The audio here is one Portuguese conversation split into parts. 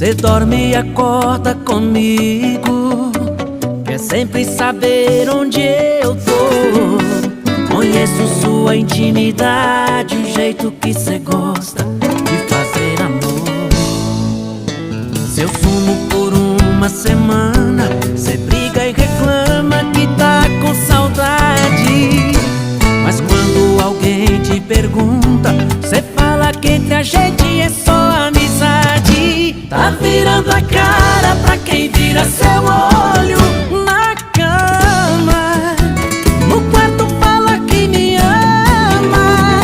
Cê dorme e acorda comigo, quer sempre saber onde eu tô. Conheço sua intimidade, o jeito que cê gosta de fazer amor. Se eu sumo por uma semana, cê briga e reclama que tá com saudade. Mas quando alguém te pergunta, cê fala que entre a gente é só amizade. Tá virando a cara pra quem vira seu olho na cama. No quarto fala que me ama,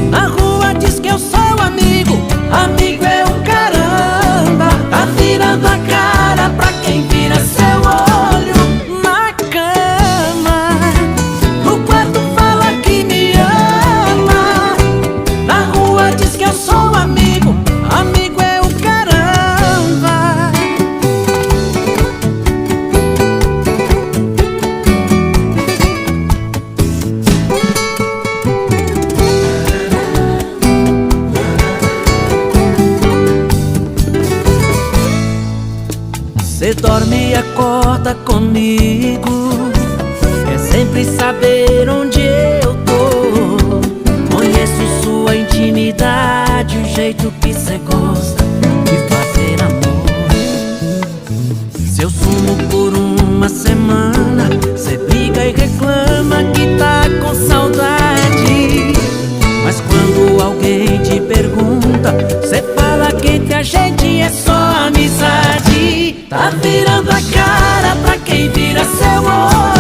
na rua diz que eu sou amigo, amigo é o caramba. Tá virando a cara pra quem vira seu olho na cama. No quarto fala que me ama, na rua diz que eu sou amigo, amigo é o caramba. Cê dorme e acorda comigo, quer sempre saber onde eu tô. Conheço sua intimidade, o jeito que cê gosta de fazer amor. Se eu sumo por uma semana, cê briga e reclama que tá com saudade. Mas quando alguém te pergunta, cê fala que entre a gente é só amizade. Tá virando a cara pra quem vira seu olho